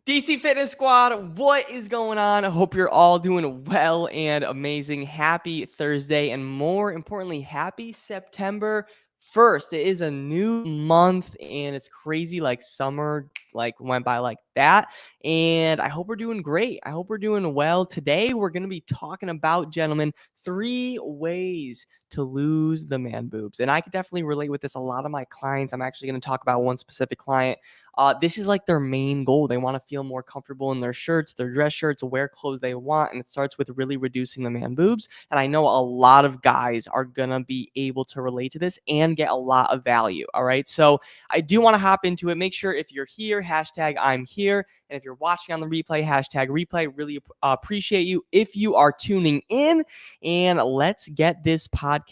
DC Fitness Squad, what is going on? I hope you're all doing well and amazing. Happy Thursday, and more importantly, happy September 1st. It is a new month, and it's crazy like summer went by like that. And I hope we're doing great. I hope we're doing well. Today, we're going to be talking about, gentlemen, 3 ways to lose the man boobs. And I could definitely relate with this. A lot of my clients, I'm actually going to talk about one specific client. This is like their main goal. They want to feel more comfortable in their shirts, their dress shirts, wear clothes they want. And it starts with really reducing the man boobs. And I know a lot of guys are going to be able to relate to this and get a lot of value. All right. So I do want to hop into it. Make sure if you're here, hashtag I'm here. And if you're watching on the replay, hashtag replay. Really appreciate you if you are tuning in. And let's get this podcast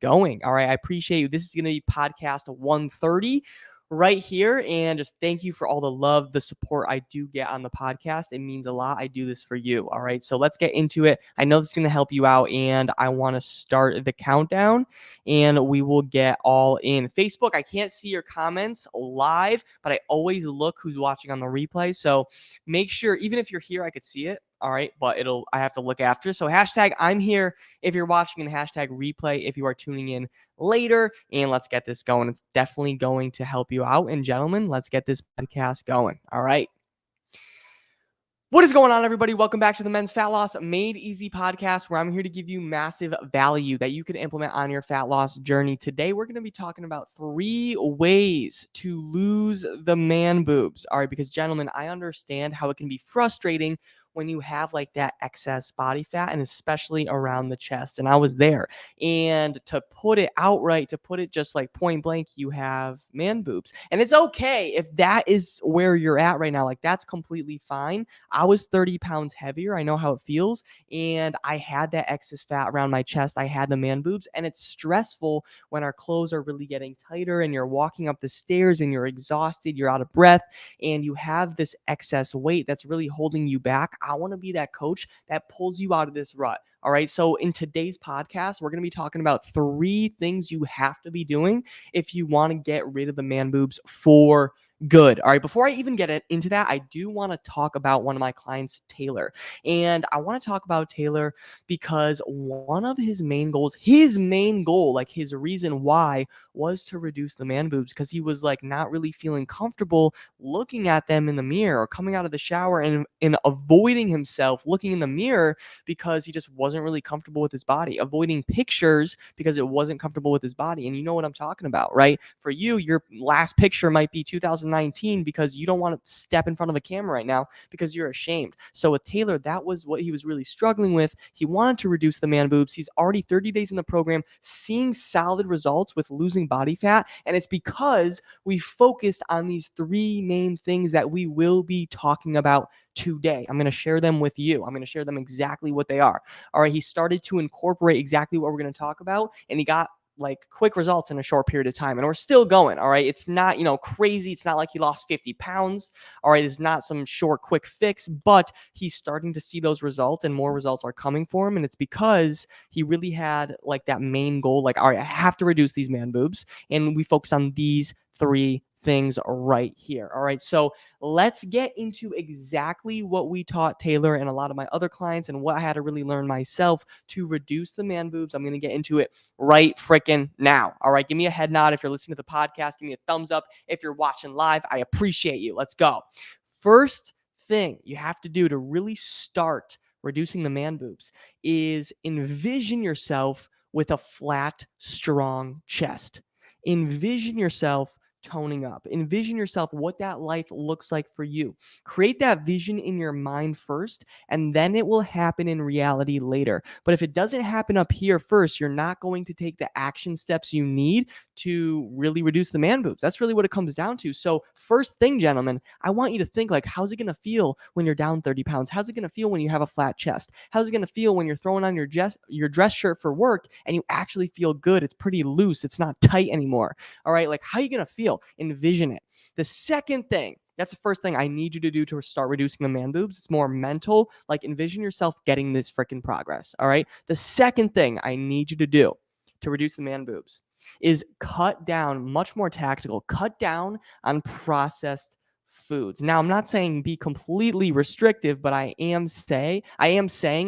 going. All right. I appreciate you. This is going to be podcast 130 right here. And just thank you for all the love, the support I do get on the podcast. It means a lot. I do this for you. All right. So let's get into it. I know this is going to help you out. And I want to start the countdown and we will get all in. Facebook, I can't see your comments live, but I always look who's watching on the replay. So make sure, even if you're here, I could see it. All right, but I have to look after. So hashtag I'm here if you're watching, and hashtag replay if you are tuning in later. And let's get this going. It's definitely going to help you out. And gentlemen, let's get this podcast going. All right. What is going on, everybody? Welcome back to the Men's Fat Loss Made Easy podcast, where I'm here to give you massive value that you can implement on your fat loss journey. Today, we're going to be talking about 3 ways to lose the man boobs. All right, because gentlemen, I understand how it can be frustrating when you have like that excess body fat, and especially around the chest. And I was there. And to put it outright, to put it just like point blank, you have man boobs. And it's okay if that is where you're at right now. Like, that's completely fine. I was 30 pounds heavier. I know how it feels. And I had that excess fat around my chest. I had the man boobs. And it's stressful when our clothes are really getting tighter and you're walking up the stairs and you're exhausted, you're out of breath, and you have this excess weight that's really holding you back. I want to be that coach that pulls you out of this rut. All right. So in today's podcast, we're going to be talking about 3 things you have to be doing if you want to get rid of the man boobs for good. All right. Before I even get into that, I do want to talk about one of my clients, Taylor. And I want to talk about Taylor because one of his main goals, like his reason why, was to reduce the man boobs, because he was like not really feeling comfortable looking at them in the mirror or coming out of the shower and avoiding himself looking in the mirror because he just wasn't really comfortable with his body, avoiding pictures because it wasn't comfortable with his body. And you know what I'm talking about, right? For you, your last picture might be 2019 because you don't want to step in front of a camera right now because you're ashamed. So with Taylor, that was what he was really struggling with. He wanted to reduce the man boobs. He's already 30 days in the program, seeing solid results with losing body fat. And it's because we focused on these 3 main things that we will be talking about today. I'm going to share them with you. I'm going to share them exactly what they are. All right. He started to incorporate exactly what we're going to talk about, and he got like quick results in a short period of time. And we're still going. All right. It's not, crazy. It's not like he lost 50 pounds. All right. It's not some short, quick fix, but he's starting to see those results, and more results are coming for him. And it's because he really had like that main goal, like, all right, I have to reduce these man boobs. And we focus on these 3 things right here. All right. So let's get into exactly what we taught Taylor and a lot of my other clients and what I had to really learn myself to reduce the man boobs. I'm going to get into it right freaking now. All right. Give me a head nod if you're listening to the podcast. Give me a thumbs up if you're watching live. I appreciate you. Let's go. First thing you have to do to really start reducing the man boobs is envision yourself with a flat, strong chest. Envision yourself toning up. Envision yourself what that life looks like for you. Create that vision in your mind first, and then it will happen in reality later. But if it doesn't happen up here first, you're not going to take the action steps you need to really reduce the man boobs. That's really what it comes down to. So first thing, gentlemen, I want you to think like, how's it going to feel when you're down 30 pounds? How's it going to feel when you have a flat chest? How's it going to feel when you're throwing on your dress shirt for work and you actually feel good? It's pretty loose. It's not tight anymore. All right. Like, how are you going to feel? Envision it. The second thing, that's the first thing I need you to do to start reducing the man boobs. It's more mental. Like, envision yourself getting this freaking progress. All right. The second thing I need you to do to reduce the man boobs is cut down, much more tactical, cut down on processed foods. Now, I'm not saying be completely restrictive, but I am saying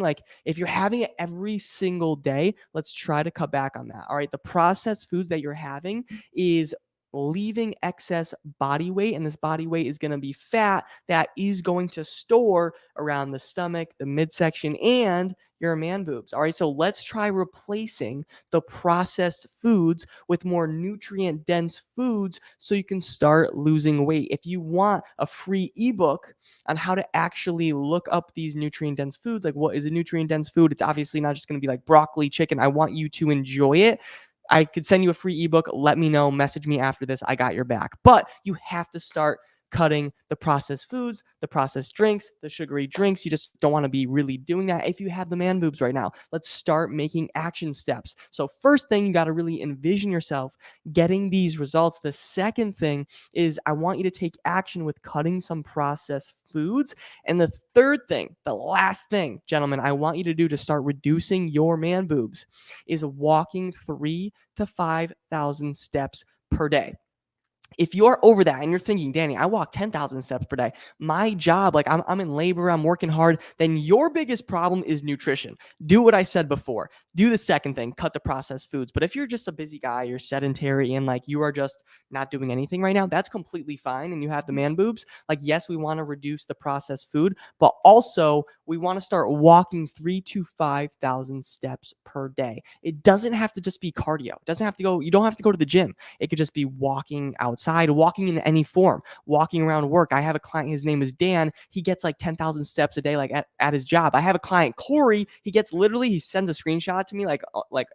like if you're having it every single day, let's try to cut back on that. All right. The processed foods that you're having is leaving excess body weight, and this body weight is going to be fat that is going to store around the stomach, the midsection, and your man boobs. All right, so let's try replacing the processed foods with more nutrient dense foods so you can start losing weight. If you want a free ebook on how to actually look up these nutrient dense foods, like what is a nutrient dense food, it's obviously not just going to be like broccoli, chicken. I want you to enjoy it. I could send you a free ebook. Let me know. Message me after this. I got your back. But you have to start cutting the processed foods, the processed drinks, the sugary drinks. You just don't want to be really doing that if you have the man boobs right now. Let's start making action steps. So, first thing, you got to really envision yourself getting these results. The second thing is I want you to take action with cutting some processed foods. And the third thing, the last thing, gentlemen, I want you to do to start reducing your man boobs is walking 3,000 to 5,000 steps per day. If you're over that and you're thinking, Danny, I walk 10,000 steps per day, my job, like I'm in labor, I'm working hard, then your biggest problem is nutrition. Do what I said before. Do the second thing, cut the processed foods. But if you're just a busy guy, you're sedentary, and like you are just not doing anything right now, that's completely fine. And you have the man boobs. Like, yes, we want to reduce the processed food, but also we want to start walking 3,000 to 5,000 steps per day. It doesn't have to just be cardio. It doesn't have to go, you don't have to go to the gym. It could just be walking outside, walking in any form, walking around work. I have a client, his name is Dan. He gets like 10,000 steps a day, like at his job. I have a client, Corey, he gets literally, he sends a screenshot to me like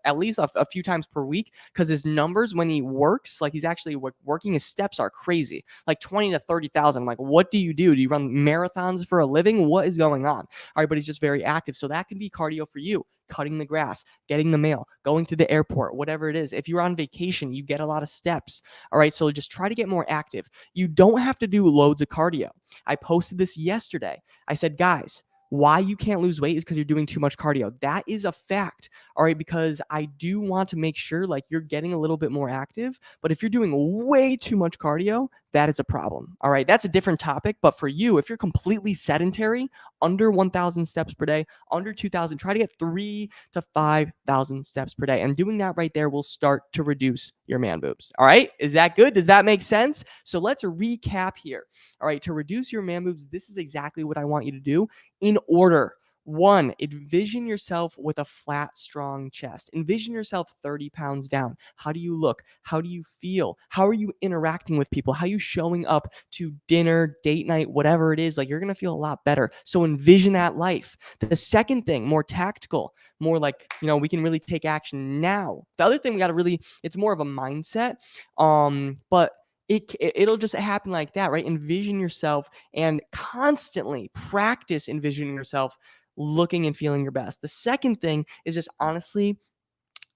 at least a few times per week because his numbers when he works, like he's actually working, his steps are crazy, like 20 to 30,000. I'm like, what do you do? Do you run marathons for a living? What is going on? All right, but he's just very active. So that can be cardio for you. Cutting the grass, getting the mail, going to the airport, whatever it is. If you're on vacation, you get a lot of steps. All right, so just try to get more active. You don't have to do loads of cardio. I posted this yesterday. I said, guys, why you can't lose weight is because you're doing too much cardio. That is a fact. All right, because I do want to make sure like you're getting a little bit more active, but if you're doing way too much cardio, that is a problem. All right, that's a different topic, but for you, if you're completely sedentary, under 1,000 steps per day, under 2,000, try to get 3,000 to 5,000 steps per day. And doing that right there will start to reduce your man boobs. All right, is that good? Does that make sense? So let's recap here. All right, to reduce your man boobs, this is exactly what I want you to do in order. One, envision yourself with a flat, strong chest. Envision yourself 30 pounds down. How do you look? How do you feel? How are you interacting with people? How are you showing up to dinner, date night, whatever it is? Like you're going to feel a lot better. So envision that life. The second thing, more tactical, more like, we can really take action now. The other thing we got to really, it's more of a mindset. But it'll just happen like that, right? Envision yourself and constantly practice envisioning yourself looking and feeling your best. The second thing is just honestly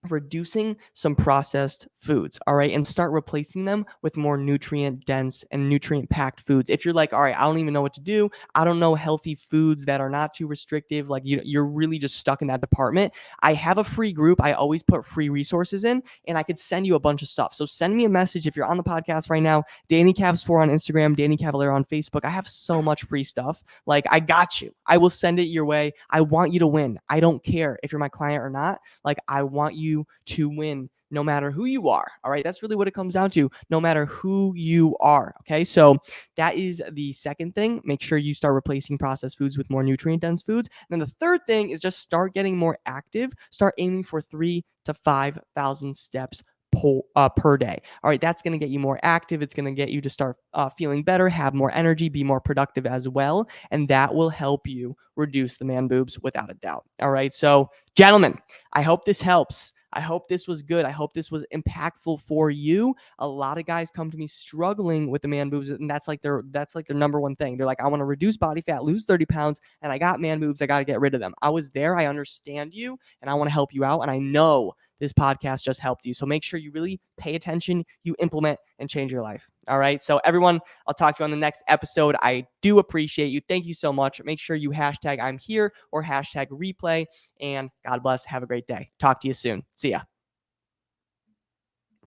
reducing some processed foods, all right, and start replacing them with more nutrient dense and nutrient packed foods. If you're like, all right, I don't even know what to do, I don't know healthy foods that are not too restrictive, like you're really just stuck in that department, I have a free group. I always put free resources in, and I could send you a bunch of stuff. So send me a message if you're on the podcast right now. Danny Cavs4 on Instagram, Danny Cavalier on Facebook. I have so much free stuff. Like, I got you. I will send it your way. I want you to win. I don't care if you're my client or not. Like, I want you to win no matter who you are. All right. That's really what it comes down to. No matter who you are. Okay. So that is the second thing. Make sure you start replacing processed foods with more nutrient dense foods. And then the third thing is just start getting more active. Start aiming for 3,000 to 5,000 steps per day. All right, that's going to get you more active. It's going to get you to start feeling better, have more energy, be more productive as well. And that will help you reduce the man boobs without a doubt. All right, so gentlemen, I hope this helps. I hope this was good. I hope this was impactful for you. A lot of guys come to me struggling with the man boobs, and that's like their number one thing. They're like, I want to reduce body fat, lose 30 pounds, and I got man boobs. I got to get rid of them. I was there. I understand you, and I want to help you out. And I know this podcast just helped you. So make sure you really pay attention, you implement, and change your life. All right. So everyone, I'll talk to you on the next episode. I do appreciate you. Thank you so much. Make sure you hashtag I'm here or hashtag replay. And God bless. Have a great day. Talk to you soon. See ya.